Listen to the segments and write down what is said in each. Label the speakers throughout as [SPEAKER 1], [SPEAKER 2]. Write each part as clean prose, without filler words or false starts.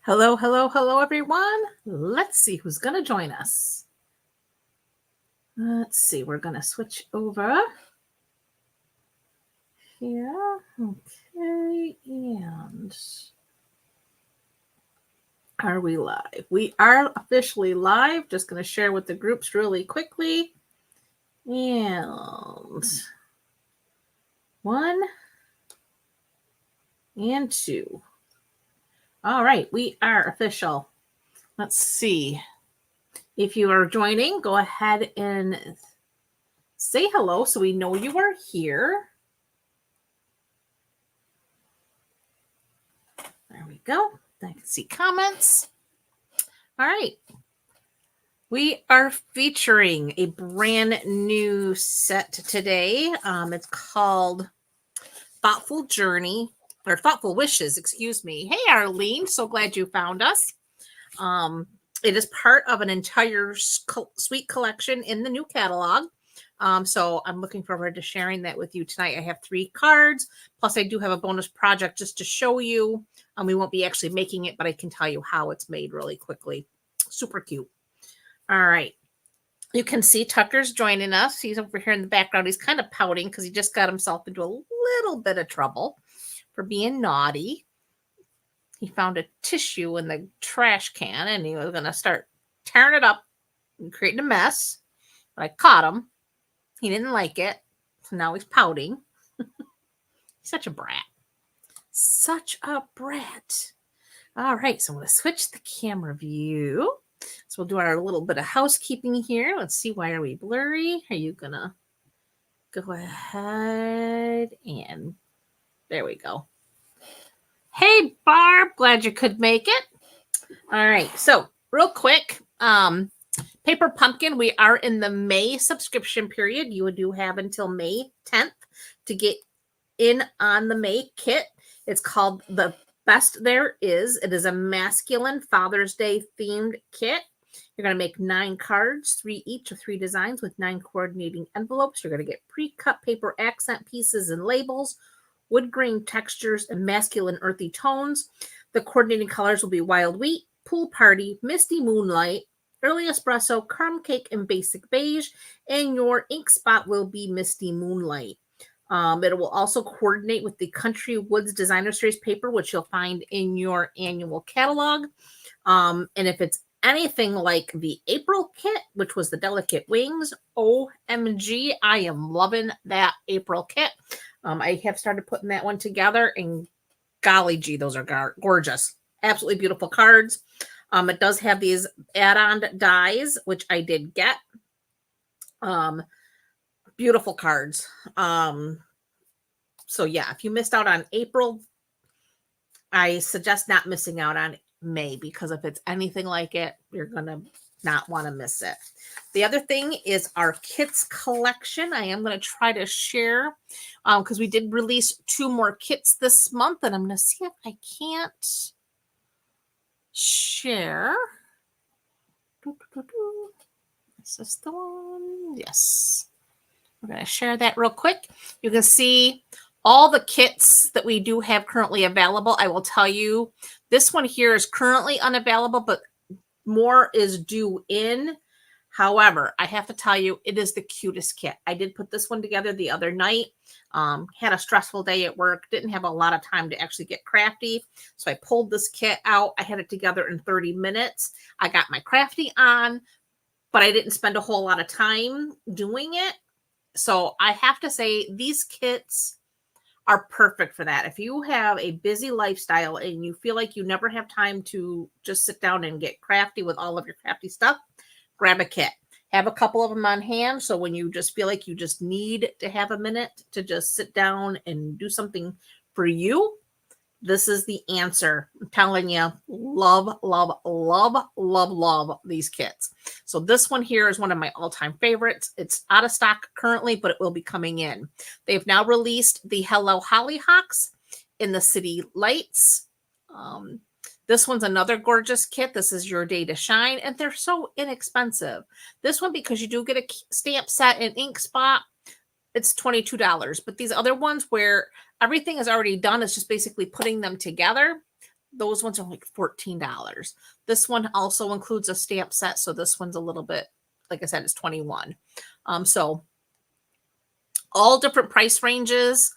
[SPEAKER 1] Hello, hello, hello, everyone. Let's see who's going to join us. Let's see. We're going to switch over here. Okay. And are we live? We are officially live. Just going to share with the groups really quickly. And 1 and 2. All right. We are official. Let's see. If you are joining, go ahead and say hello so we know you are here. There we go. I can see comments. All right. We are featuring a brand new set today. It's called Thoughtful Journey, or Thoughtful Wishes, excuse me. Hey, Arlene. So glad you found us. It is part of an entire suite collection in the new catalog. So I'm looking forward to sharing that with you tonight. I have 3 cards, plus I do have a bonus project just to show you. We won't be actually making it, but I can tell you how it's made really quickly. Super cute. All right. You can see Tucker's joining us. He's over here in the background. He's kind of pouting because he just got himself into a little bit of trouble for being naughty. He found a tissue in the trash can and he was going to start tearing it up and creating a mess. But I caught him. He didn't like it. So now he's pouting. He's such a brat. Such a brat. All right. So I'm going to switch the camera view. So we'll do our little bit of housekeeping here. Let's see. Why are we blurry? Are you going to go ahead and there we go. Hey, Barb. Glad you could make it. All right. So real quick, Paper Pumpkin, we are in the May subscription period. You do have until May 10th to get in on the May kit. It's called The Best There Is. It is a masculine Father's Day themed kit. You're going to make 9 cards, 3 each of 3 designs with 9 coordinating envelopes. You're going to get pre-cut paper accent pieces and labels, wood grain textures, and masculine earthy tones. The coordinating colors will be Wild Wheat, Pool Party, Misty Moonlight, Early Espresso, Crumb Cake, and Basic Beige. And your ink spot will be Misty Moonlight. It will also coordinate with the Country Woods Designer Series paper, which you'll find in your annual catalog. And if it's anything like the April kit, which was the Delicate Wings, OMG, I am loving that April kit. I have started putting that one together, and golly gee, those are gorgeous. Absolutely beautiful cards. It does have these add-on dies, which I did get. Beautiful cards. So yeah, if you missed out on April, I suggest not missing out on May, because if it's anything like it, you're going to not want to miss it. The other thing is our kits collection. I am going to try to share because we did release 2 more kits this month, and I'm going to see if I can't share. Is this the one? Yes. We're going to share that real quick. You can see all the kits that we do have currently available. I will tell you, this one here is currently unavailable, but more is due in. However, I have to tell you, it is the cutest kit. I did put this one together the other night. Had a stressful day at work. Didn't have a lot of time to actually get crafty. So I pulled this kit out. I had it together in 30 minutes. I got my crafty on, but I didn't spend a whole lot of time doing it. So I have to say these kits are perfect for that. If you have a busy lifestyle and you feel like you never have time to just sit down and get crafty with all of your crafty stuff, grab a kit. Have a couple of them on hand, so when you just feel like you just need to have a minute to just sit down and do something for you, this is the answer. I'm telling you, love, love, love, love, love these kits. So this one here is one of my all-time favorites. It's out of stock currently, but it will be coming in. They've now released the Hello Hollyhocks in the City Lights. This one's another gorgeous kit. This is Your Day to Shine, and they're so inexpensive. This one, because you do get a stamp set and ink spot, it's $22. But these other ones where everything is already done, it's just basically putting them together, Those ones are like $14. This one also includes a stamp set, so this one's a little bit, like I said, it's 21. So all different price ranges.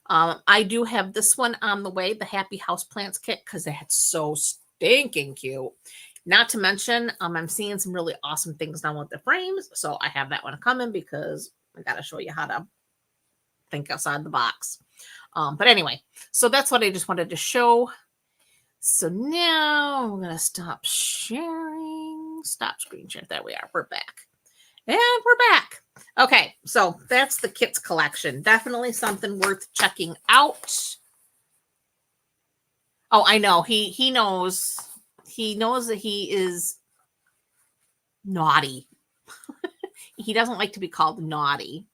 [SPEAKER 1] I do have this one on the way, the Happy Houseplants kit, because that's so stinking cute. Not to mention, I'm seeing some really awesome things now with the frames, so I have that one coming because I got to show you how to think outside the box. But anyway, so that's what I just wanted to show. So now I'm going to stop sharing. Stop screen share. There we are. We're back. And we're back. Okay, so that's the kits collection. Definitely something worth checking out. Oh, I know. He knows. He knows that he is naughty. He doesn't like to be called naughty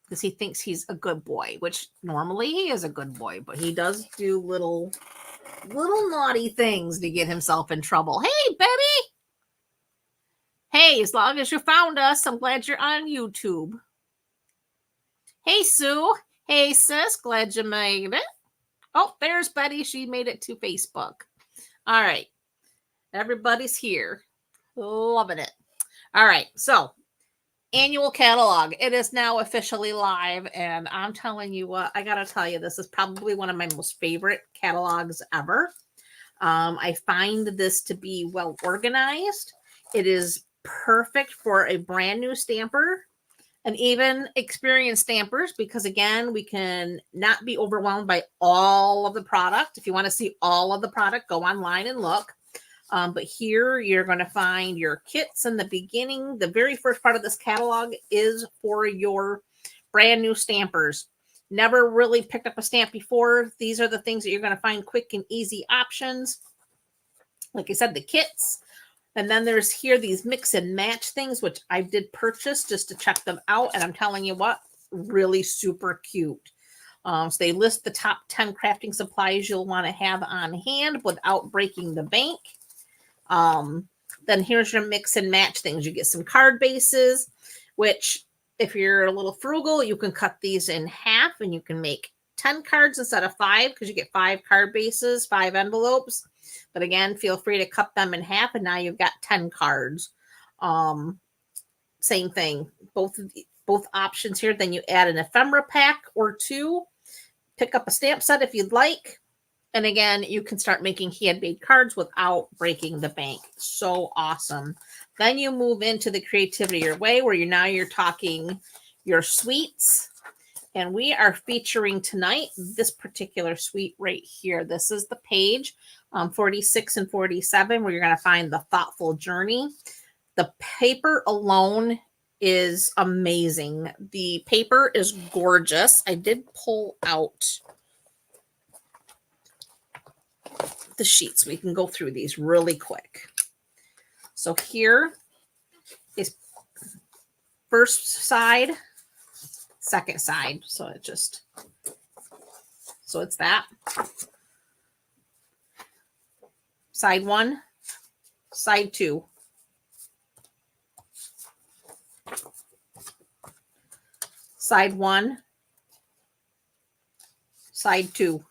[SPEAKER 1] because he thinks he's a good boy, which normally he is a good boy, but he does do little naughty things to get himself in trouble. Hey, Betty. Hey, as long as you found us, I'm glad you're on YouTube. Hey, Sue. Hey, sis. Glad you made it. Oh, there's Betty. She made it to Facebook. All right. Everybody's here. Loving it. All right. So, annual catalog. It is now officially live. And I'm telling you what, I got to tell you, this is probably one of my most favorite catalogs ever. I find this to be well organized. It is perfect for a brand new stamper and even experienced stampers, because again, we can not be overwhelmed by all of the product. If you want to see all of the product, go online and look. But here you're going to find your kits in the beginning. The very first part of this catalog is for your brand new stampers. Never really picked up a stamp before. These are the things that you're going to find quick and easy options. Like I said, the kits. And then there's here these mix and match things, which I did purchase just to check them out. And I'm telling you what, really super cute. So they list the top 10 crafting supplies you'll want to have on hand without breaking the bank. Then here's your mix and match things. You get some card bases, which if you're a little frugal, you can cut these in half and you can make 10 cards instead of 5 because you get 5 card bases, 5 envelopes. But again, feel free to cut them in half and now you've got 10 cards. Same thing, both options here. Then you add an ephemera pack or 2. Pick up a stamp set if you'd like. And again, you can start making handmade cards without breaking the bank. So awesome. Then you move into the Creativity Your Way, where you're talking your suites. And we are featuring tonight this particular suite right here. This is the page 46 and 47, where you're going to find the Thoughtful Journey. The paper alone is amazing. The paper is gorgeous. I did pull out the sheets. We can go through these really quick. So here is first side, second side. So it's that. Side 1, side 2. Side 1, side 2.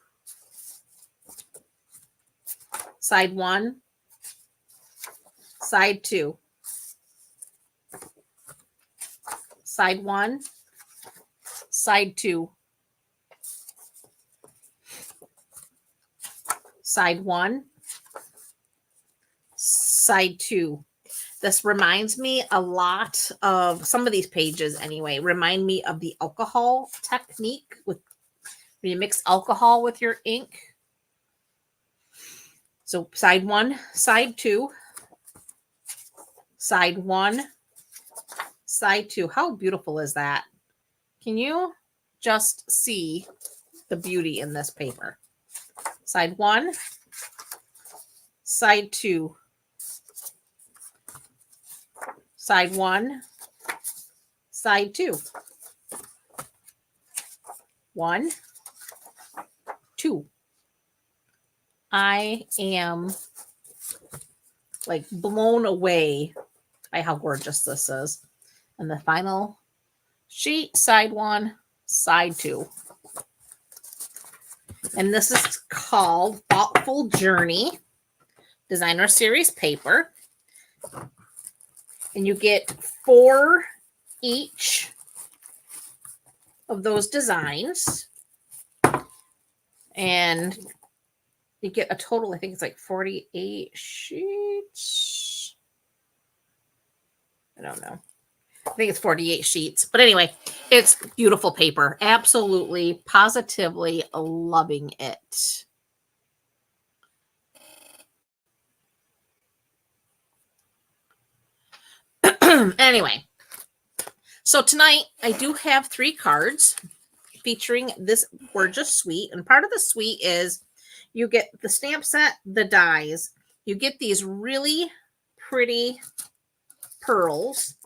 [SPEAKER 1] Side 1, side 2. Side 1, side 2. Side 1, side 2. This reminds me a lot of, some of these pages anyway, remind me of the alcohol technique with when you mix alcohol with your ink. So side 1, side 2, side 1, side 2. How beautiful is that? Can you just see the beauty in this paper? Side 1, side 2. Side 1, side 2. 1, 2. I am like blown away by how gorgeous this is. And the final sheet, side 1, side 2. And this is called Thoughtful Journey Designer Series paper. And you get 4 each of those designs. And you get a total, I think it's like 48 sheets. I don't know. I think it's 48 sheets. But anyway, it's beautiful paper. Absolutely, positively loving it. Anyway, so tonight I do have 3 cards featuring this gorgeous suite. And part of the suite is you get the stamp set, the dies. You get these really pretty pearls.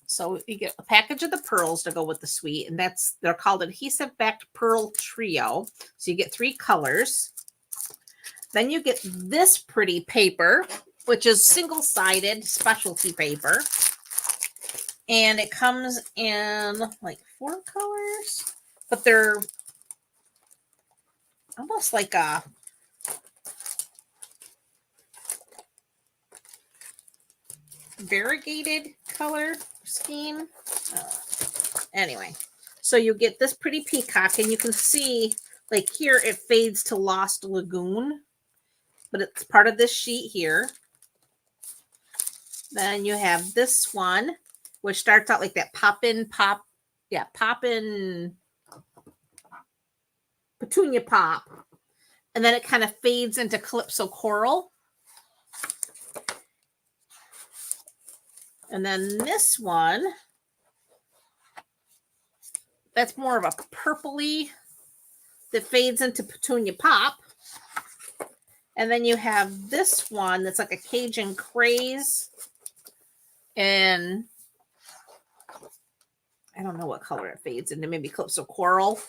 [SPEAKER 1] So you get a package of the pearls to go with the suite, and they're called adhesive backed pearl trio. So you get 3 colors. Then you get this pretty paper, which is single-sided specialty paper. And it comes in like 4 colors, but they're almost like a variegated color scheme. Anyway, so you get this pretty peacock, and you can see like here it fades to Lost Lagoon, but it's part of this sheet here. Then you have this one, which starts out like that poppin' petunia pop, and then it kind of fades into Calypso Coral. And then this one, that's more of a purpley that fades into Petunia Pop. And then you have this one that's like a Cajun Craze. And I don't know what color it fades into, maybe Calypso Coral.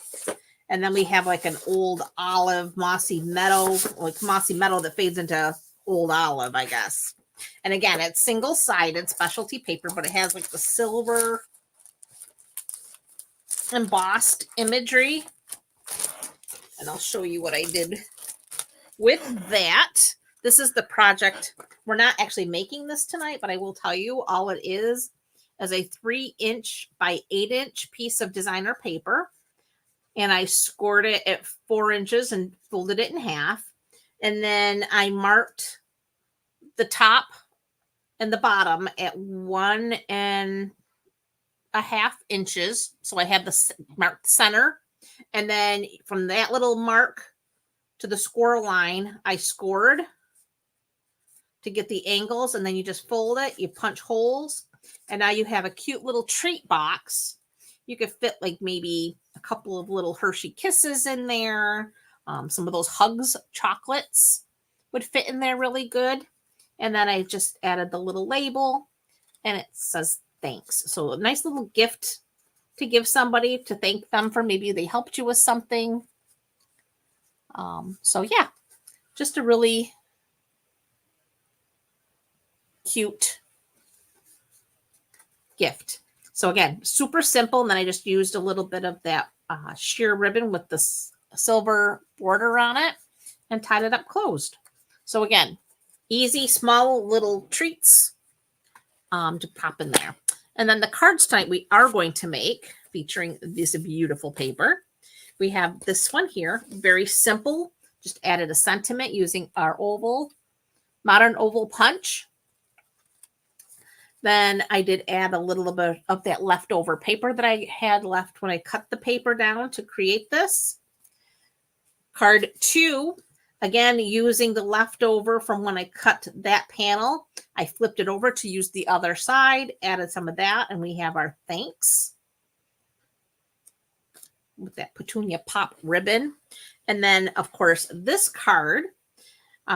[SPEAKER 1] And then we have like an old olive mossy meadow, like mossy meadow that fades into old olive, I guess. And again, it's single-sided specialty paper, but it has like the silver embossed imagery. And I'll show you what I did with that. This is the project. We're not actually making this tonight, but I will tell you all it is a 3-inch by 8-inch piece of designer paper. And I scored it at 4 inches and folded it in half. And then I marked the top and the bottom at 1.5 inches. So I have the marked center. And then from that little mark to the score line, I scored to get the angles. And then you just fold it, you punch holes. And now you have a cute little treat box. You could fit like maybe a couple of little Hershey Kisses in there. Some of those Hugs chocolates would fit in there really good. And then I just added the little label, and it says thanks. So a nice little gift to give somebody to thank them for maybe they helped you with something. So yeah, just a really cute gift. So again, super simple. And then I just used a little bit of that sheer ribbon with the silver border on it and tied it up closed. So again, easy, small little treats to pop in there. And then the cards tonight we are going to make featuring this beautiful paper. We have this one here, very simple. Just added a sentiment using our modern oval punch. Then I did add a little bit of that leftover paper that I had left when I cut the paper down to create this. Card 2, again, using the leftover from when I cut that panel, I flipped it over to use the other side, added some of that, and we have our thanks with that Petunia Pop ribbon. And then, of course, this card,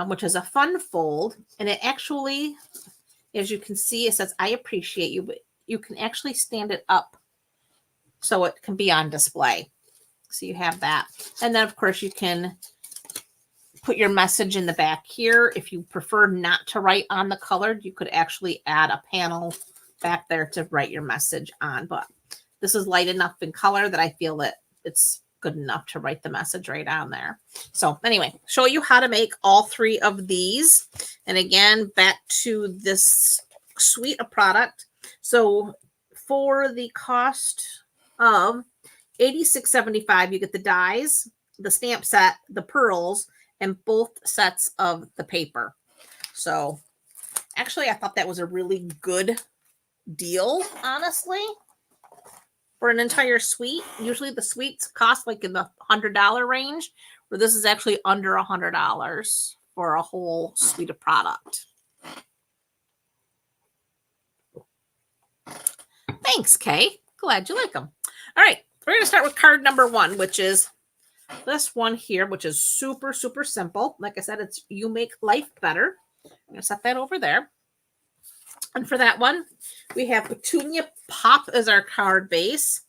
[SPEAKER 1] which is a fun fold, and it actually, as you can see, it says, I appreciate you, but you can actually stand it up so it can be on display. So you have that. And then, of course, you can put your message in the back here. If you prefer not to write on the colored, you could actually add a panel back there to write your message on. But this is light enough in color that I feel that it's good enough to write the message right on there. So anyway, show you how to make all 3 of these. And again, back to this suite of product. So for the cost of $86.75, you get the dies, the stamp set, the pearls, and both sets of the paper. So actually, I thought that was a really good deal, honestly, for an entire suite. Usually the suites cost like in the $100 range, where this is actually under $100 for a whole suite of product. Thanks, Kay. Glad you like them. All right, we're going to start with card number 1, which is this one here, which is super, super simple. Like I said, it's You Make Life Better. I'm going to set that over there. And for that one, we have Petunia Pop as our card base.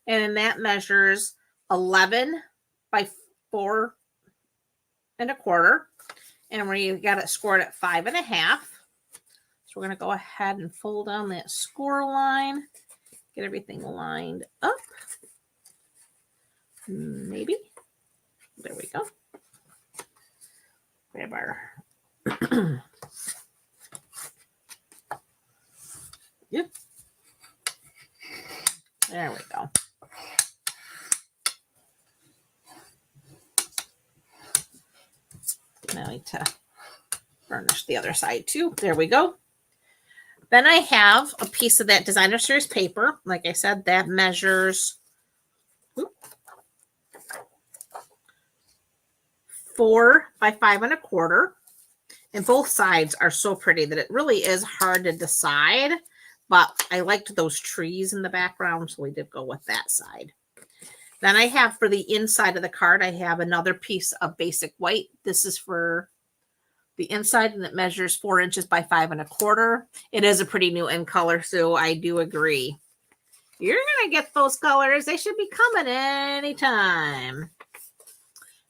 [SPEAKER 1] And that measures 11 by 4 1/4. And we got it scored at 5.5. So we're going to go ahead and fold down that score line. Get everything lined up. Maybe. There we go. Grab our... Yep. There we go. Now I need to burnish the other side too. There we go. Then I have a piece of that designer series paper. Like I said, that measures 4 by 5 1/4. And both sides are so pretty that it really is hard to decide. But I liked those trees in the background, so we did go with that side. Then I have for the inside of the card, I have another piece of basic white. This is for the inside, and it measures 4 inches by 5 1/4. It is a pretty new in color, so I do agree. You're going to get those colors. They should be coming anytime.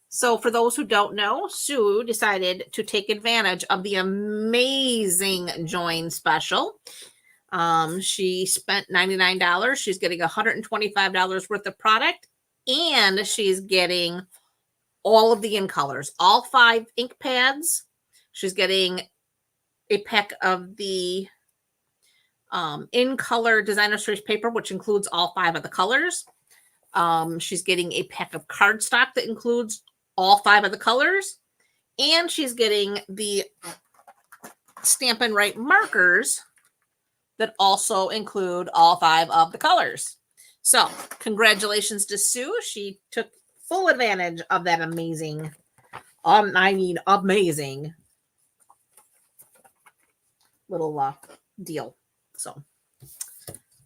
[SPEAKER 1] So for those who don't know, Sue decided to take advantage of the amazing Join special. She spent $99. She's getting $125 worth of product, and she's getting all of the in colors, all 5 ink pads. She's getting a pack of the in color designer series paper, which includes all 5 of the colors. She's getting a pack of cardstock that includes all 5 of the colors, and she's getting the Stampin' Up markers that also include all 5 of the colors. So congratulations to Sue. She took full advantage of that amazing, amazing little deal. So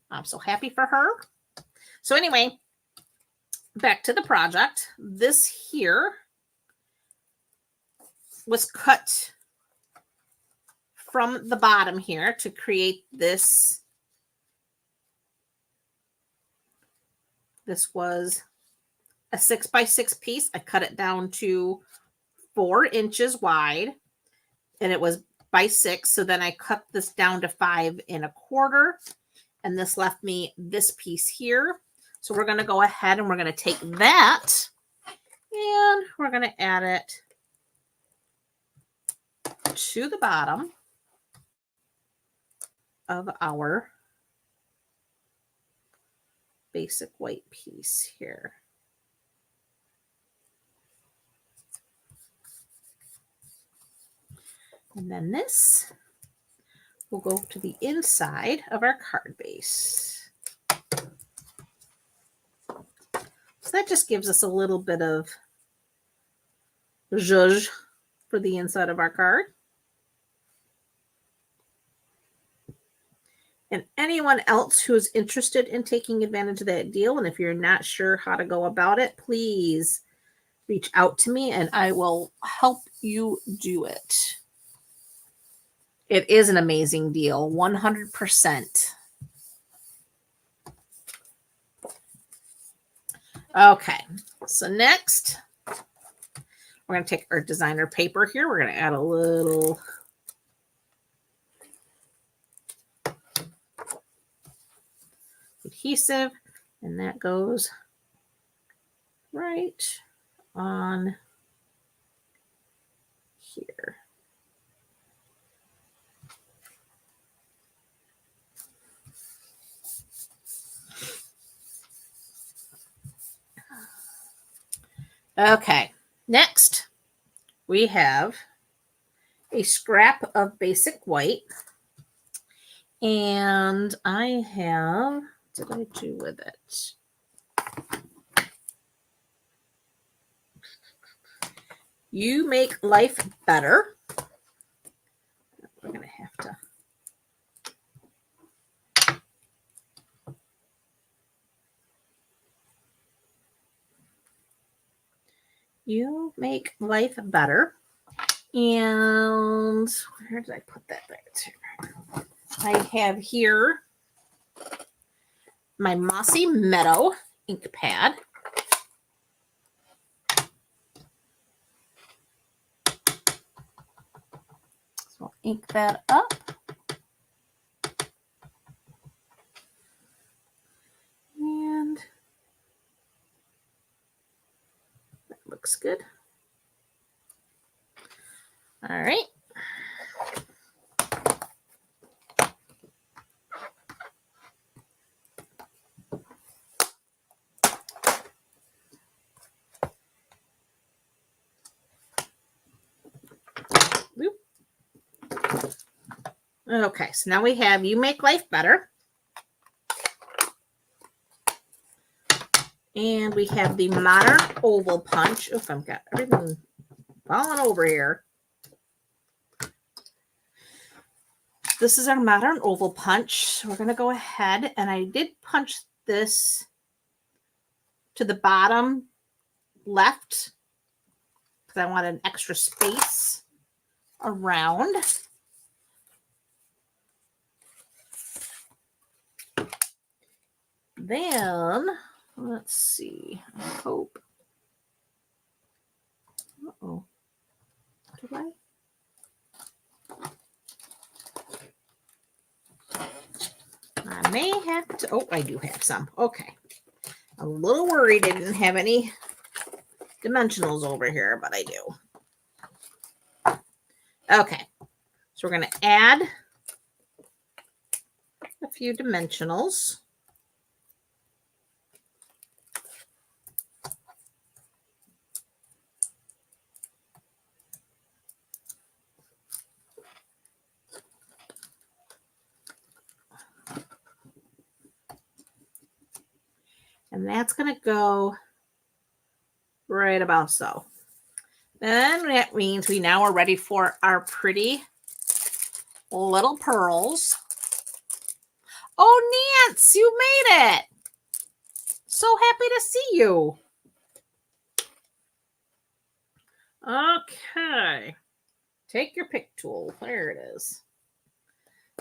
[SPEAKER 1] I'm so happy for her. So anyway, back to the project. This here was cut from the bottom here to create this. This was a 6 by 6 piece. I cut it down to 4 inches wide, and it was by 6. So then I cut this down to 5 1/4, and this left me this piece here. So we're going to go ahead and we're going to take that and we're going to add it to the bottom of our basic white piece here. And then this will go to the inside of our card base. So that just gives us a little bit of zhuzh for the inside of our card. And anyone else who's interested in taking advantage of that deal, and if you're not sure how to go about it, please reach out to me and I will help you do it. It is an amazing deal, 100%. Okay, so next, we're going to take our designer paper here. We're going to add a little adhesive, and that goes right on here. Okay, next we have a scrap of basic white. And I have, what did I do with it? You Make Life Better. We're going to have to. You Make Life Better. And where did I put that there too? I have here my Mossy Meadow ink pad. So I'll ink that up. And that looks good. All right. Okay, so now we have You Make Life Better. And we have the Modern Oval Punch. Oof, I've got everything falling over here. This is our Modern Oval Punch. So we're going to go ahead, and I did punch this to the bottom left because I wanted an extra space around. Then, let's see. I hope. Uh-oh. Did I? I may have to. Oh, I do have some. Okay. I'm a little worried I didn't have any dimensionals over here, but I do. Okay. So we're going to add a few dimensionals. And that's going to go right about so. Then that means we now are ready for our pretty little pearls. Oh, Nance, you made it. So happy to see you. Okay. Take your pick tool. There it is.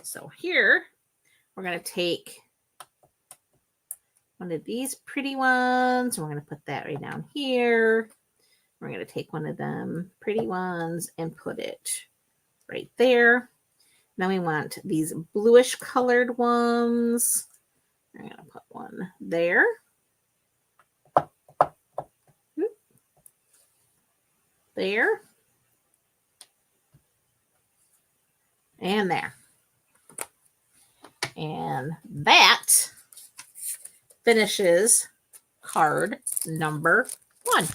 [SPEAKER 1] So here, we're going to take one of these pretty ones. We're going to put that right down here. We're going to take one of them pretty ones and put it right there. Now we want these bluish colored ones. I'm going to put one there. There. And there. And that finishes card number 1.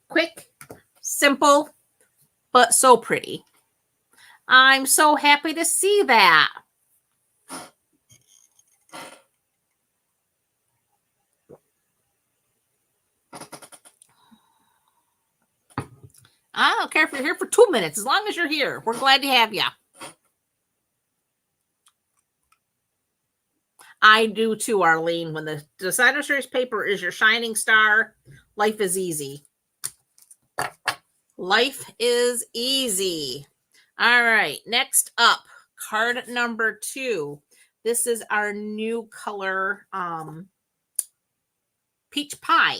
[SPEAKER 1] Quick, simple, but so pretty. I'm so happy to see that. I don't care if you're here for 2 minutes. As long as you're here, we're glad to have you. I do too, Arlene. When the designer series paper is your shining star, life is easy. Life is easy. All right, next up, card number 2. This is our new color, peach pie.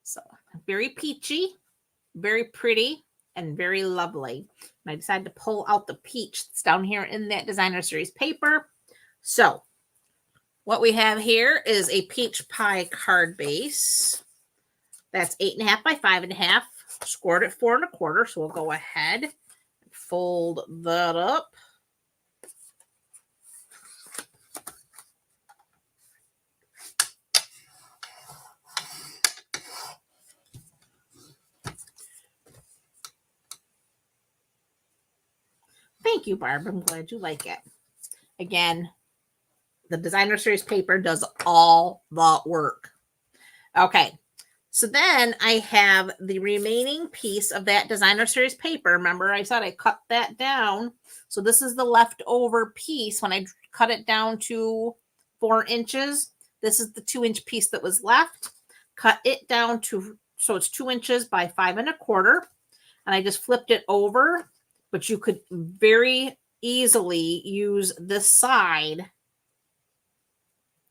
[SPEAKER 1] So very peachy, very pretty, and very lovely. And I decided to pull out the peach that's down here in that designer series paper. So What we have here is a peach pie card base. That's 8.5 by 5.5. Scored at 4 1/4. So we'll go ahead and fold that up. Thank you, Barb. I'm glad you like it. Again, the designer series paper does all the work. Okay, so then I have the remaining piece of that designer series paper. Remember, I said I cut that down. So this is the leftover piece. When I cut it down to 4 inches, this is the 2-inch piece that was left. Cut it down to, so it's 2 inches by 5 1/4. And I just flipped it over, but you could very easily use this side.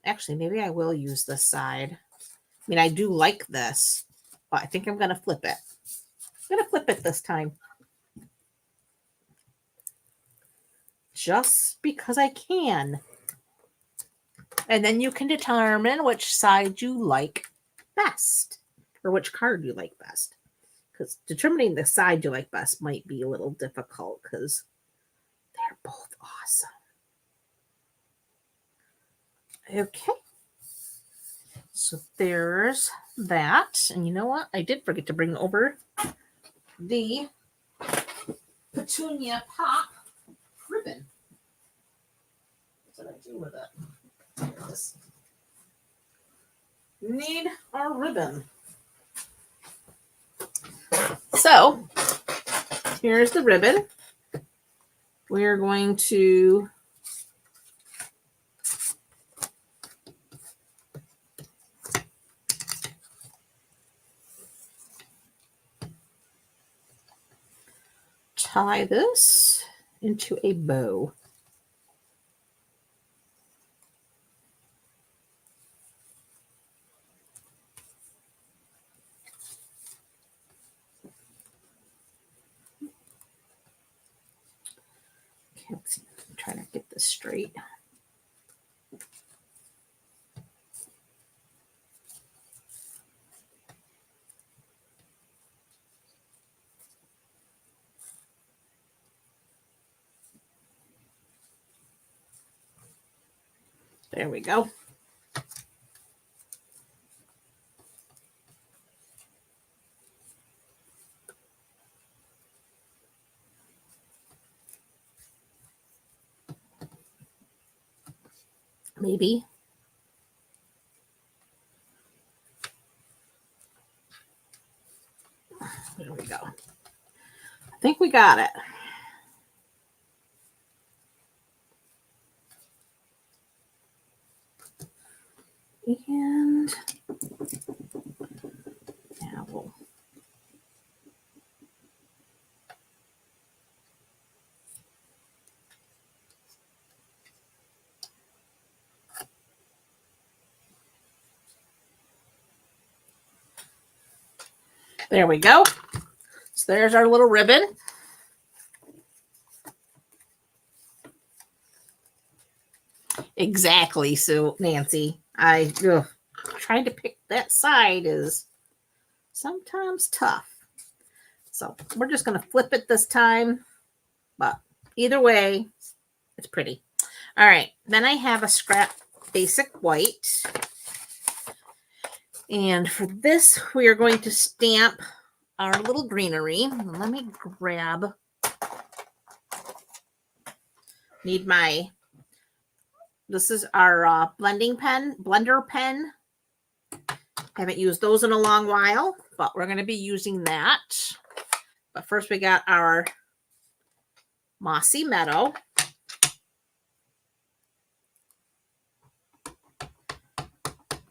[SPEAKER 1] Actually, maybe I will use this side. I mean, I do like this, but I think I'm going to flip it. I'm going to flip it this time. Just because I can. And then you can determine which side you like best, or which card you like best. Because determining the side you like best might be a little difficult because they're both awesome. Okay. So there's that. And you know what? I did forget to bring over the Petunia Pop ribbon. What did I do with it? Here it is. Need our ribbon. So here's the ribbon. We're going to tie this into a bow. Okay, let's see. I'm trying to get this straight. There we go. Maybe. There we go. I think we got it. And now we'll there we go. So there's our little ribbon. Exactly. So Nancy, trying to pick that side is sometimes tough. So we're just going to flip it this time. But either way, it's pretty. All right. Then I have a scrap basic white. And for this, we are going to stamp our little greenery. Let me grab. Need my. This is our blender pen. Haven't used those in a long while, but we're going to be using that. But first we got our Mossy Meadow.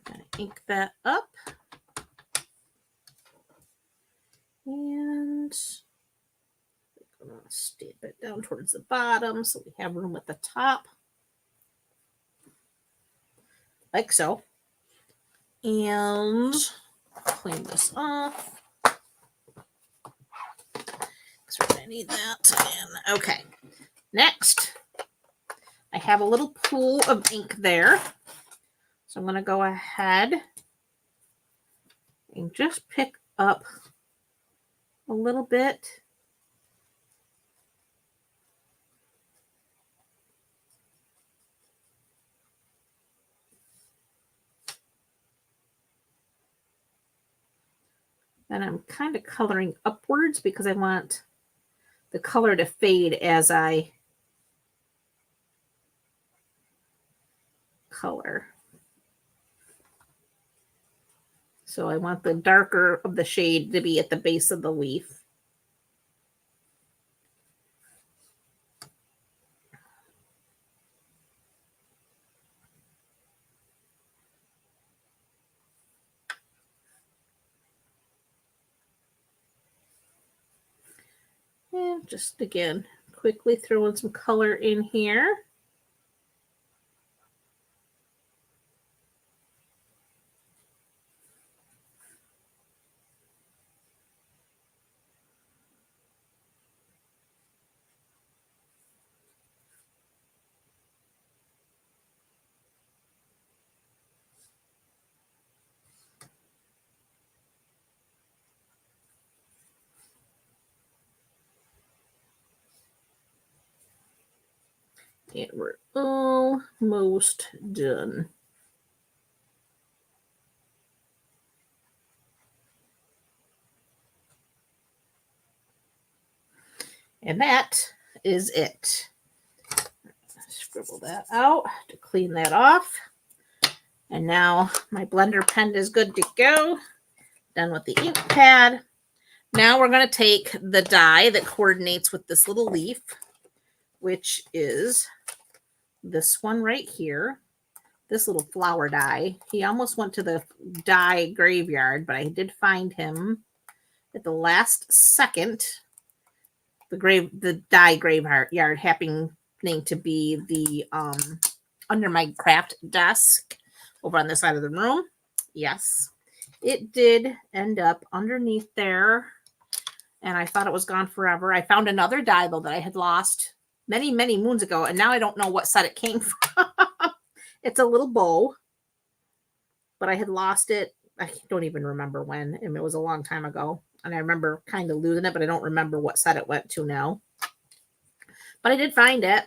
[SPEAKER 1] Gonna ink that up. And I'm going to stamp it down towards the bottom so we have room at the top. Like so. And clean this off. Because we're going to need that again. Okay. Next, I have a little pool of ink there. So I'm going to go ahead and just pick up a little bit. And I'm kind of coloring upwards because I want the color to fade as I color. So I want the darker of the shade to be at the base of the leaf. And just again, quickly throwing some color in here. And we're almost done. And that is it. Scribble that out to clean that off. And now my blender pen is good to go. Done with the ink pad. Now we're going to take the die that coordinates with this little leaf, which is this one right here. This little flower die. He almost went to the die graveyard, but I did find him at the last second. The die graveyard happening to be the under my craft desk over on this side of the room. Yes, it did end up underneath there, and I thought it was gone forever. I found another die though that I had lost many moons ago, and now I don't know what set it came from. It's a little bow, but I had lost it. I don't even remember when, and it was a long time ago. And I remember kind of losing it, but I don't remember what set it went to now. But I did find it.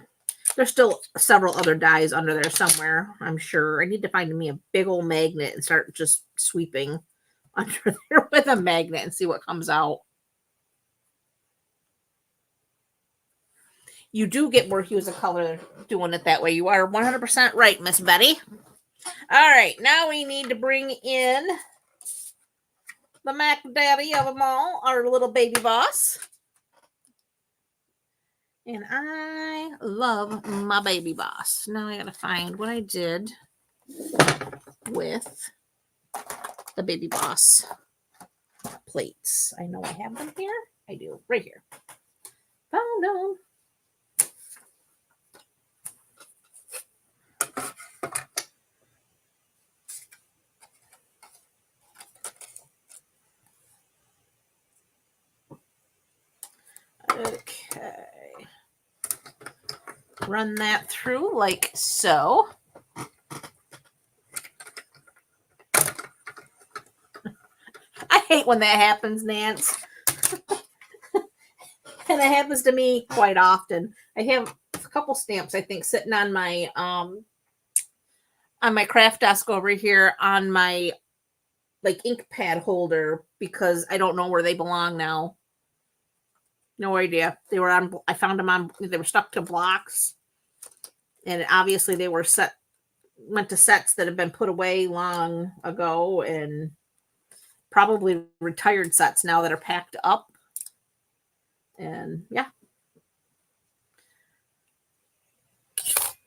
[SPEAKER 1] There's still several other dies under there somewhere, I'm sure. I need to find me a big old magnet and start just sweeping under there with a magnet and see what comes out. You do get more hues of color doing it that way. You are 100% right, Miss Betty. All right, now we need to bring in the Mac Daddy of them all, our little baby boss. And I love my baby boss. Now I gotta find what I did with the baby boss plates. I know I have them here. I do, right here. Found them. Okay. Run that through like so. I hate when that happens, Nance. And it happens to me quite often. I have a couple stamps, I think, sitting on my craft desk over here on my like ink pad holder because I don't know where they belong now. No idea. They were on, I found them on, they were stuck to blocks. And obviously they were went to sets that have been put away long ago and probably retired sets now that are packed up. And yeah.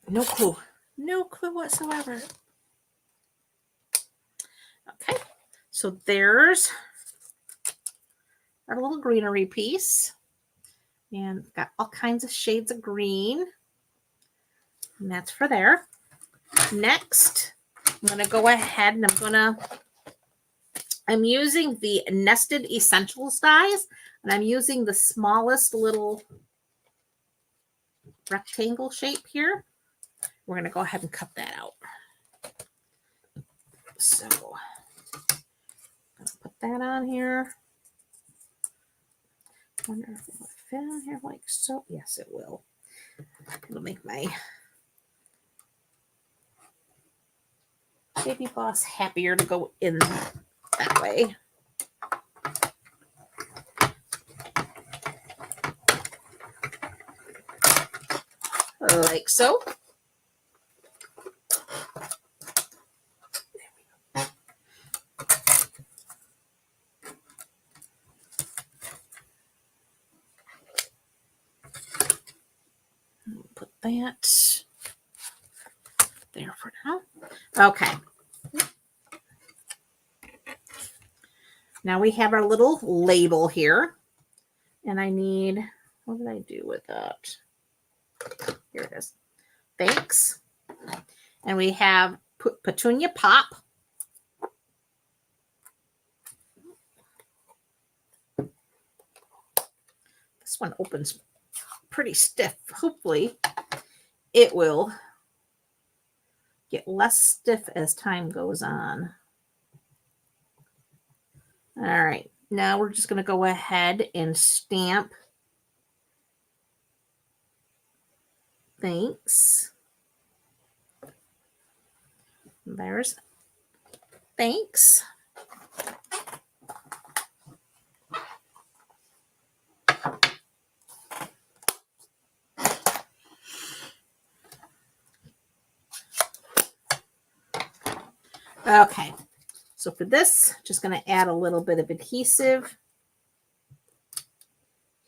[SPEAKER 1] No clue. No clue whatsoever. Okay. So there's our little greenery piece. And got all kinds of shades of green. And that's for there. Next, I'm going to go ahead and I'm using the Nested Essentials dies. And I'm using the smallest little rectangle shape here. We're going to go ahead and cut that out. So I'm going to put that on here. I wonder if it will fit on here like so. Yes, it will. It'll make my baby boss happier to go in that way. Like so. Put that there for now. Okay. Now we have our little label here. And I need, what did I do with that? Here it is. Thanks. And we have Petunia Pop. This one opens pretty stiff. Hopefully it will get less stiff as time goes on. All right. Now we're just going to go ahead and stamp. Thanks. There's thanks. Okay, so for this, just going to add a little bit of adhesive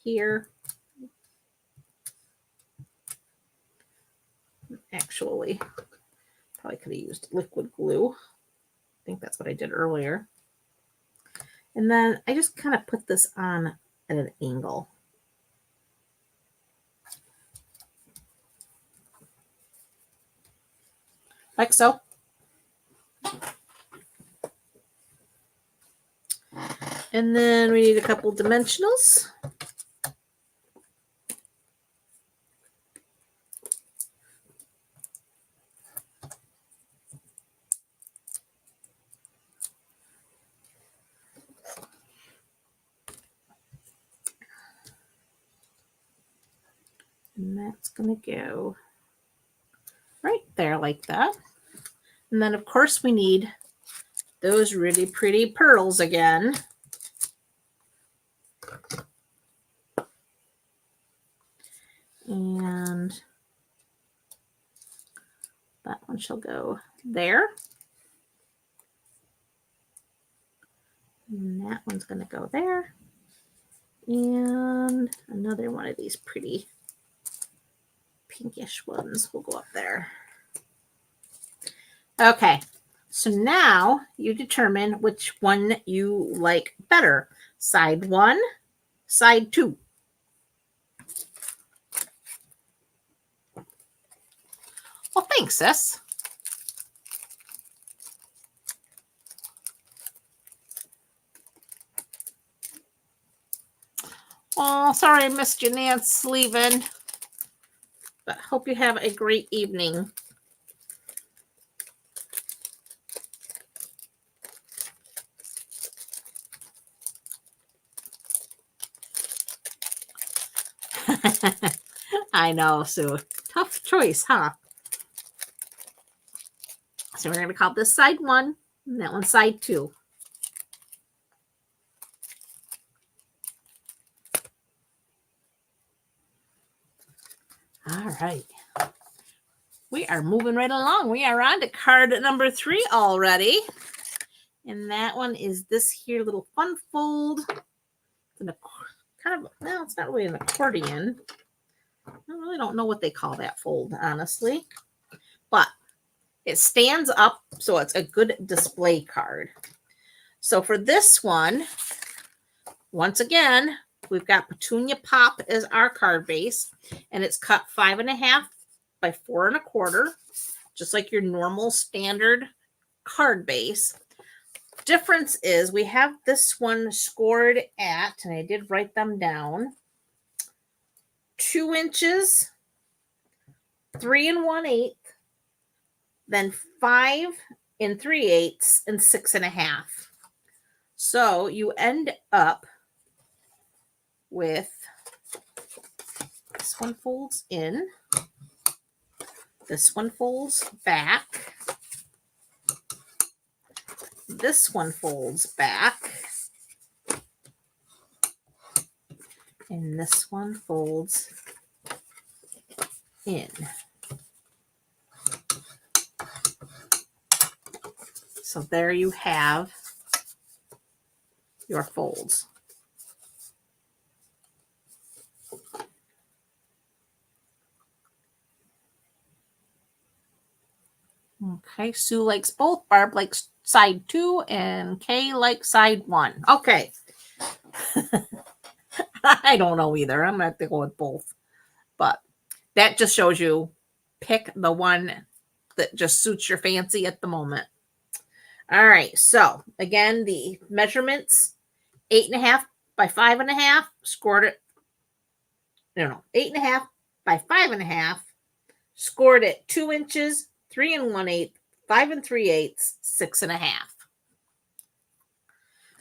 [SPEAKER 1] here. Actually, probably could have used liquid glue. I think that's what I did earlier. And then I just kind of put this on at an angle. Like so. And then we need a couple dimensionals. And that's going to go right there like that. And then, of course, we need those really pretty pearls again. And that one shall go there. And that one's going to go there. And another one of these pretty pinkish ones will go up there. Okay, so now you determine which one you like better. Side one, side two. Well, thanks, sis. Oh, sorry I missed you, Nance, leaving. But hope you have a great evening. I know, Sue. Tough choice, huh? So we're going to call this side one, and that one side two. All right. We are moving right along. We are on to card number 3 already. And that one is this here little fun fold. It's kind of, well, it's not really an accordion. I really don't know what they call that fold, honestly. But it stands up, so it's a good display card. So for this one, once again, we've got Petunia Pop as our card base, and it's cut 5.5 by 4 1/4, just like your normal standard card base. Difference is we have this one scored at, and I did write them down, 2 inches, 3 1/8, then 5 3/8 and 6.5. So you end up with this one folds in, this one folds back, this one folds back, and this one folds in. So there you have your folds. Okay, Sue likes both. Barb likes side 2, and Kay likes side 1. Okay. I don't know either. I'm going to have to go with both. But that just shows you pick the one that just suits your fancy at the moment. All right. So again, the measurements, 8.5 by 5.5, scored it. No, 8.5 by 5.5, scored it 2 inches, 3 1/8, 5 3/8, 6.5.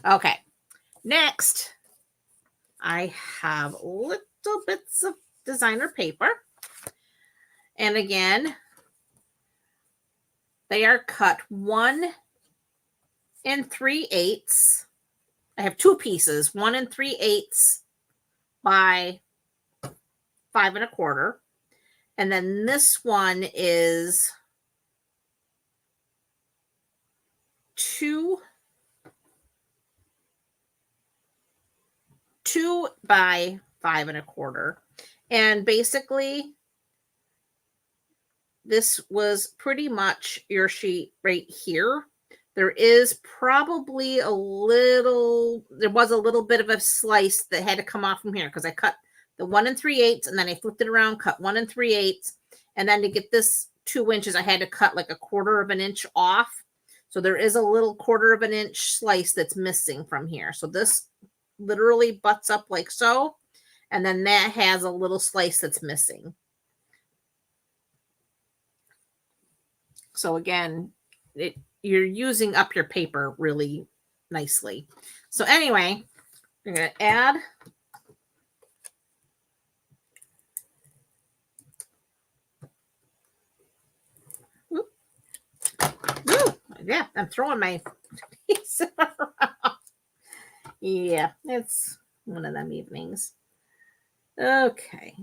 [SPEAKER 1] Okay. Next, I have little bits of designer paper. And again, they are cut 1 3/8. I have 2 pieces, 1 3/8 by 5 1/4. And then this one is 2 by 5 1/4. And basically, this was pretty much your sheet right here. There is probably there was a little bit of a slice that had to come off from here because I cut the 1 3/8 and then I flipped it around, cut 1 3/8. And then to get this 2 inches, I had to cut like 1/4 of an inch off. So there is a little 1/4 of an inch slice that's missing from here. So this literally butts up like so. And then that has a little slice that's missing. So again, you're using up your paper really nicely. So anyway, you're going to add yeah, I'm throwing my piece around. Yeah, it's one of them evenings. Okay.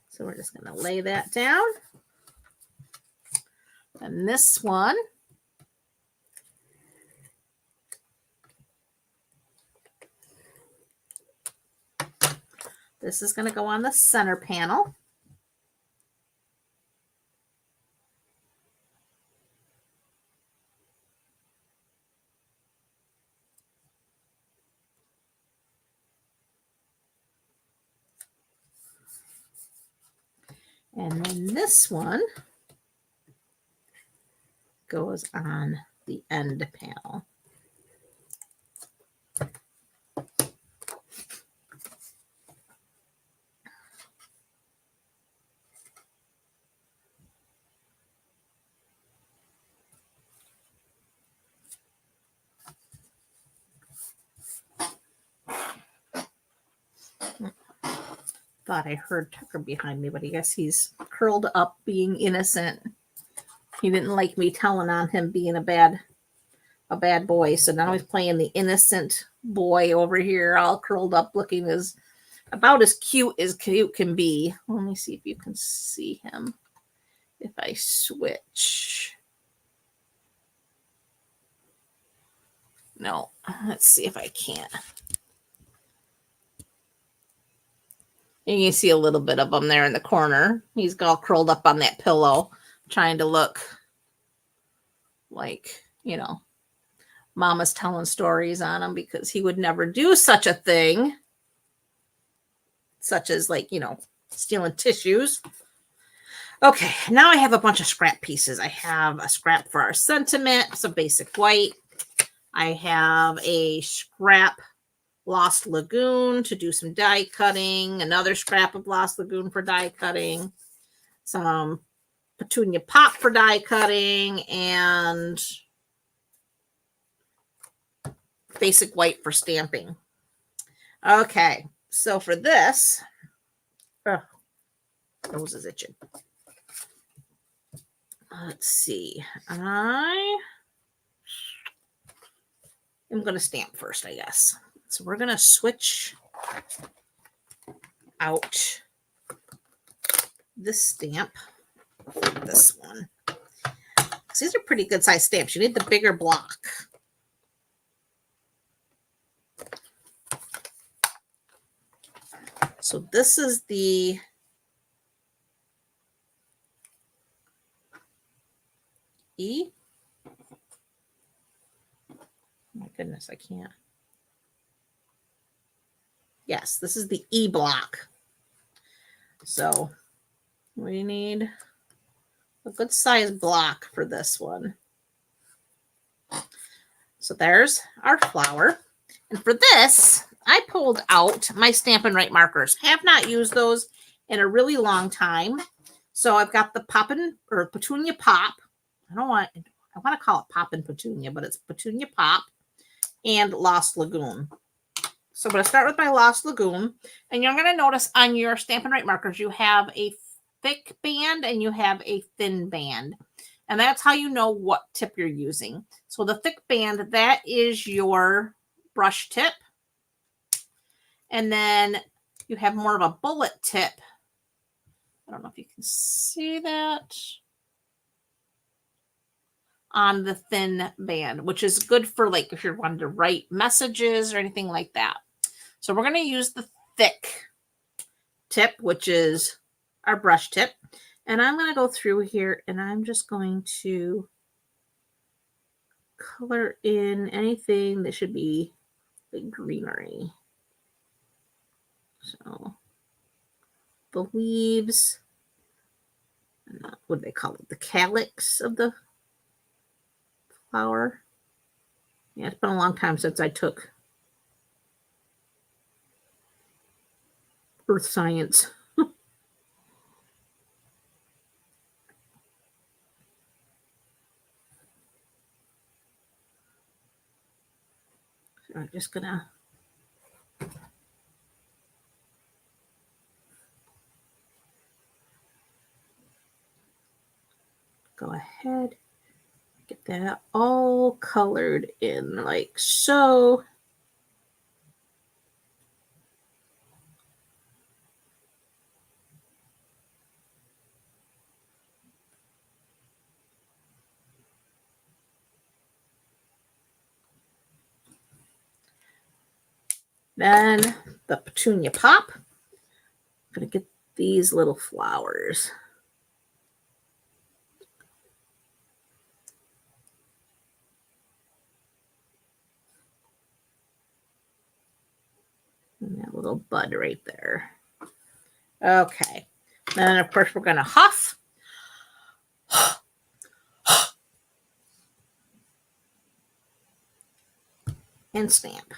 [SPEAKER 1] So we're just going to lay that down. And this one, this is going to go on the center panel. And then this one goes on the end panel. Thought I heard Tucker behind me, but I guess he's curled up being innocent. He didn't like me telling on him being a bad boy. So now he's playing the innocent boy over here, all curled up, looking about as cute can be. Let me see if you can see him. If I switch. No, let's see if I can't. You can see a little bit of him there in the corner. He's all curled up on that pillow, trying to look like, Mama's telling stories on him because he would never do such a thing. Such as stealing tissues. Okay, now I have a bunch of scrap pieces. I have a scrap for our sentiment, some basic white. I have a scrap Lost Lagoon to do some die cutting. Another scrap of Lost Lagoon for die cutting. some Petunia Pop for die cutting, and basic white for stamping. Okay, so for this, nose is itching. Let's see. I am going to stamp first, I guess. So we're going to switch out this stamp for this one. These are pretty good size stamps. You need the bigger block. So this is the E. Oh my goodness, I can't. Yes, this is the E block. So we need a good size block for this one. So there's our flower. And for this, I pulled out my Stampin' Right markers. I have not used those in a really long time. So I've got the Poppin' or Petunia Pop. I want to call it Poppin' Petunia, but it's Petunia Pop and Lost Lagoon. So I'm going to start with my Lost Lagoon. And you're going to notice on your Stampin' Right markers, you have a thick band and you have a thin band. And that's how you know what tip you're using. So the thick band, that is your brush tip. And then you have more of a bullet tip. I don't know if you can see that. On the thin band, which is good for like if you're wanting to write messages or anything like that. So we're going to use the thick tip, which is our brush tip. And I'm going to go through here and I'm just going to color in anything that should be like greenery. So the leaves, what do they call it? The calyx of the flower. Yeah, it's been a long time since I took earth science. So I'm just gonna go ahead, get that all colored in like so. Then the Petunia Pop. I'm gonna get these little flowers. And that little bud right there. Okay. Then of course we're gonna huff. And stamp.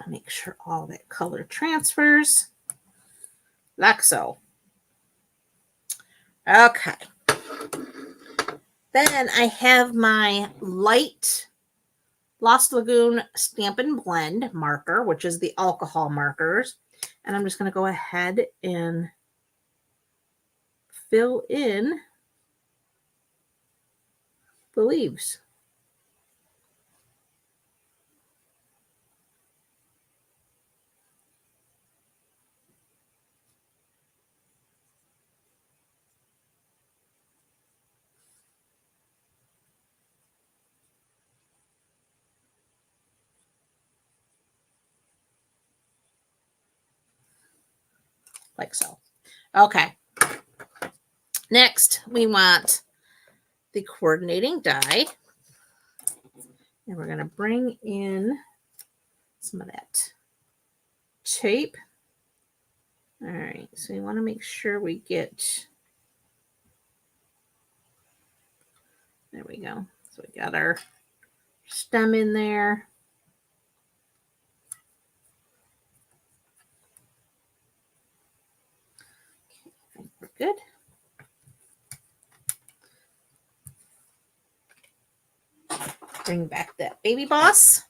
[SPEAKER 1] I'll make sure all that color transfers. Like so. Okay. Then I have my light Lost Lagoon Stampin' Blend marker, which is the alcohol markers. And I'm just going to go ahead and fill in the leaves. Like so. Okay. Next, we want the coordinating die. And we're going to bring in some of that tape. All right, so you want to make sure we get, there we go. So we got our stem in there. good. Bring back that baby boss.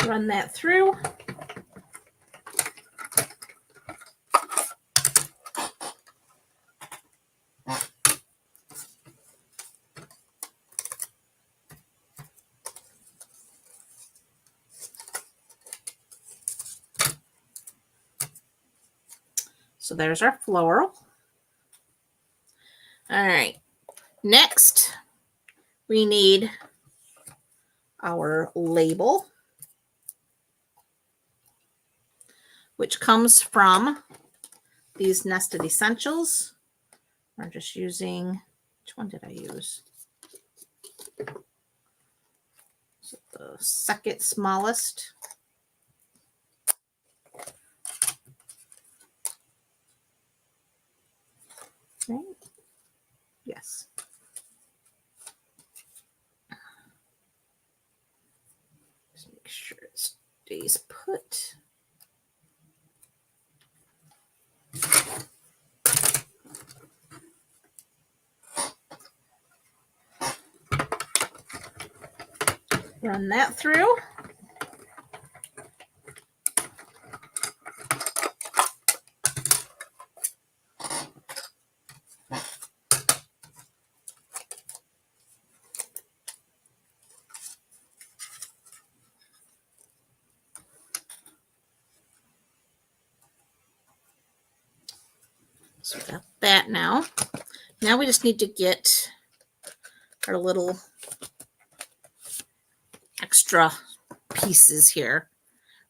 [SPEAKER 1] Run that through. So there's our floral. All right. Next, we need our label, which comes from these Nested Essentials. We're just using, which one did I use? So the second smallest. Right? Yes. Just make sure it stays put. Run that through. So we got that now. Now we just need to get our little extra pieces here.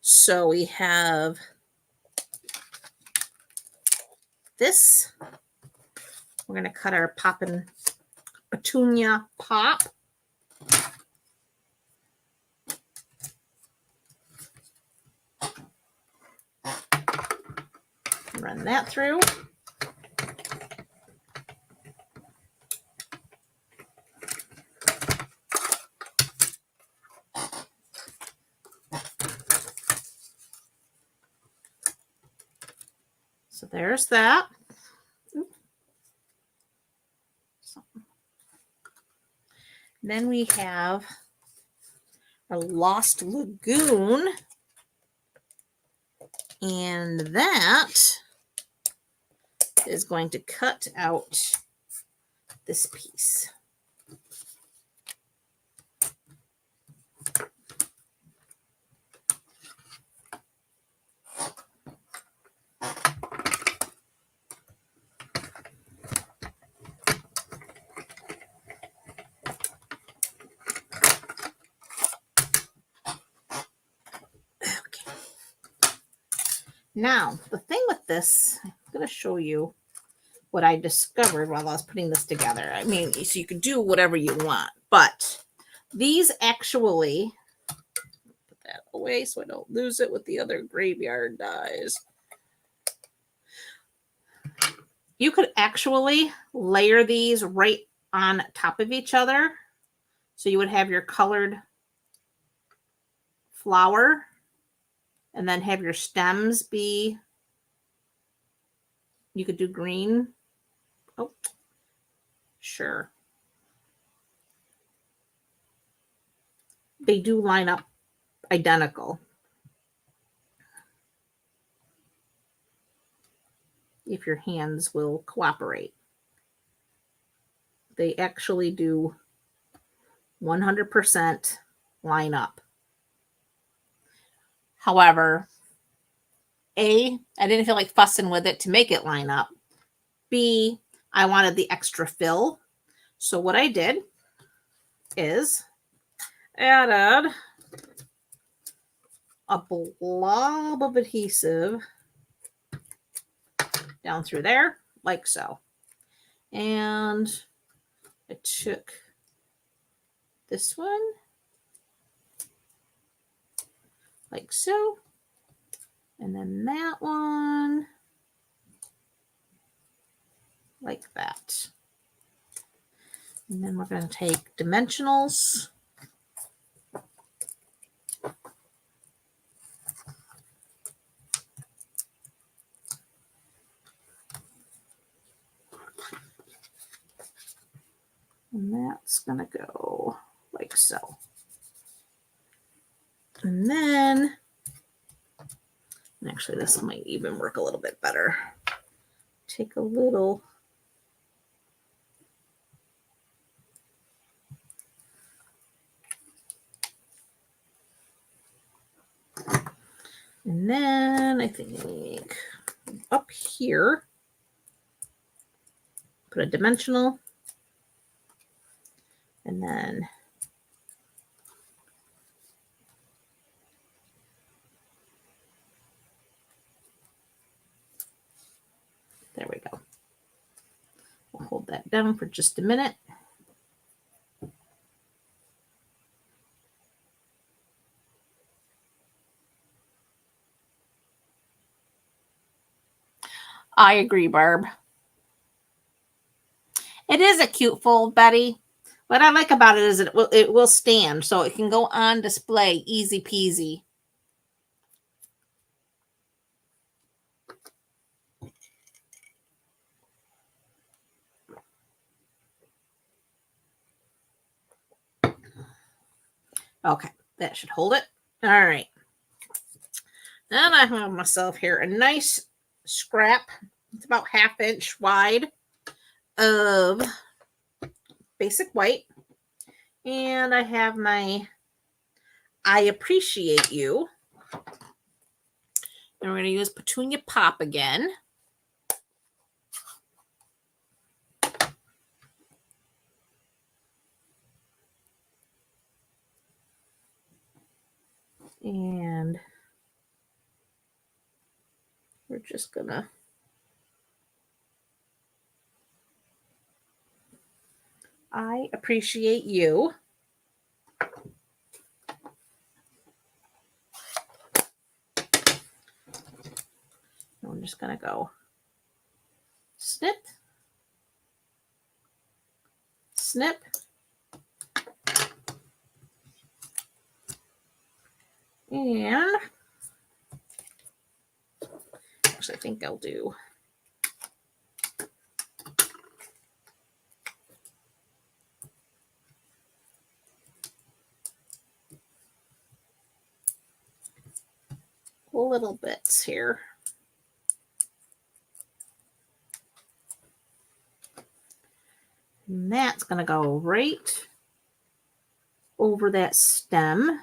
[SPEAKER 1] So we have this. We're going to cut our poppin' petunia pop. Run that through. So there's that. Then we have our Lost Lagoon. And that is going to cut out this piece. Now, the thing with this, I'm going to show you what I discovered while I was putting this together. I mean, so you can do whatever you want, but these actually, put that away so I don't lose it with the other graveyard dies. You could actually layer these right on top of each other. So you would have your colored flower and then have your stems be, you could do green. Oh, sure. They do line up identical. If your hands will cooperate. They actually do 100% line up. However, A, I didn't feel like fussing with it to make it line up. B, I wanted the extra fill. So what I did is added a blob of adhesive down through there, like so. And I took this one, like so. And then that one, like that. And then we're going to take dimensionals. And that's going to go like so. And then, actually this might even work a little bit better. Take a little. And then I think up here, put a dimensional. And then there we go. We'll hold that down for just a minute. I agree, Barb. It is a cute fold, Betty. What I like about it is it will stand, so it can go on display easy peasy. Okay, that should hold it. All right. Then I have myself here a nice scrap. It's about 1/2 inch wide of basic white. And I have my I Appreciate You. And we're going to use Petunia Pop again. And we're just going to I Appreciate You. And we're just going to go snip, snip, and actually I think I'll do little bits here. And that's going to go right over that stem.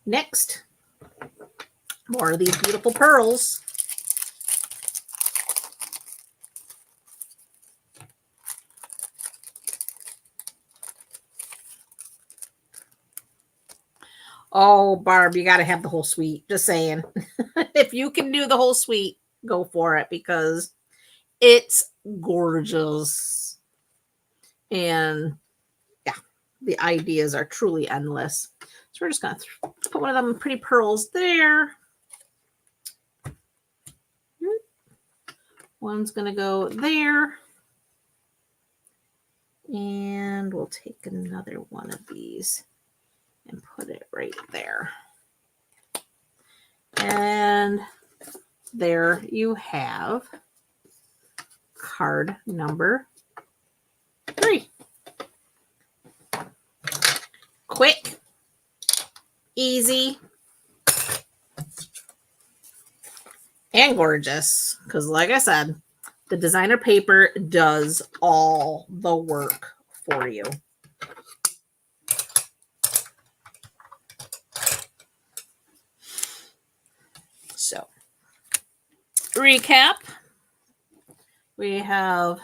[SPEAKER 1] Next, more of these beautiful pearls. Oh, Barb, you got to have the whole suite. Just saying. If you can do the whole suite, go for it because it's gorgeous. And yeah, the ideas are truly endless. So we're just going to put one of them pretty pearls there. One's going to go there. And we'll take another one of these and put it right there. And there you have card number 3. Quick, easy, and gorgeous. Because like I said, the designer paper does all the work for you. So, recap. We have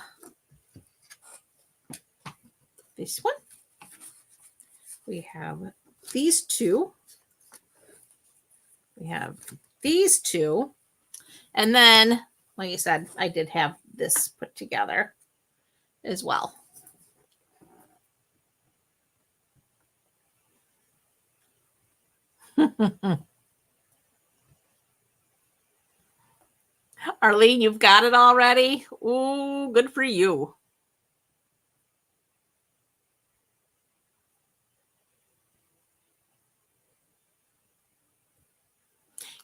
[SPEAKER 1] this one. We have these two. We have these two. And then, like I said, I did have this put together as well. Arlene, you've got it already? Ooh, good for you.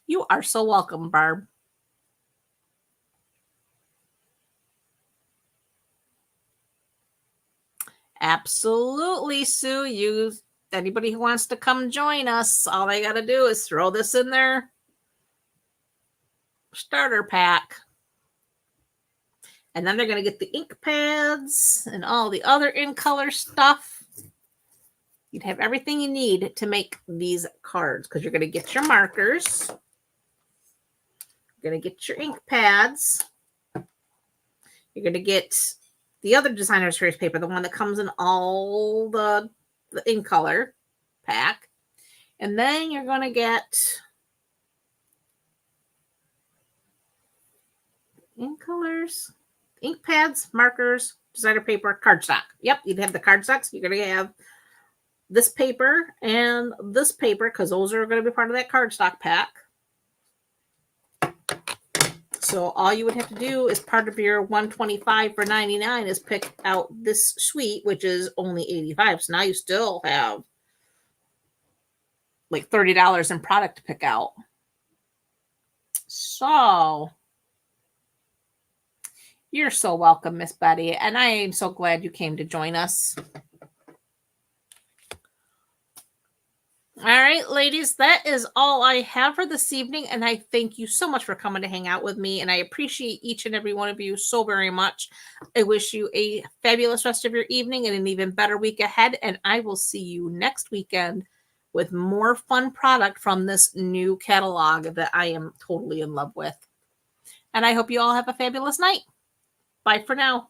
[SPEAKER 1] You are so welcome, Barb. Absolutely, Sue. Anybody who wants to come join us, all they got to do is throw this in their starter pack. And then they're going to get the ink pads and all the other in color stuff. You'd have everything you need to make these cards because you're going to get your markers. You're going to get your ink pads. You're going to get the other designer's choice paper, the one that comes in all the in color pack. And then you're going to get in colors, ink pads, markers, designer paper, cardstock. Yep, you'd have the cardstocks. You're going to have this paper and this paper because those are going to be part of that cardstock pack. So all you would have to do is part of your $125 for $99 is pick out this suite, which is only $85. So now you still have like $30 in product to pick out. So you're so welcome, Miss Betty. And I am so glad you came to join us. All right, ladies, that is all I have for this evening. And I thank you so much for coming to hang out with me. And I appreciate each and every one of you so very much. I wish you a fabulous rest of your evening and an even better week ahead. And I will see you next weekend with more fun product from this new catalog that I am totally in love with. And I hope you all have a fabulous night. Bye for now.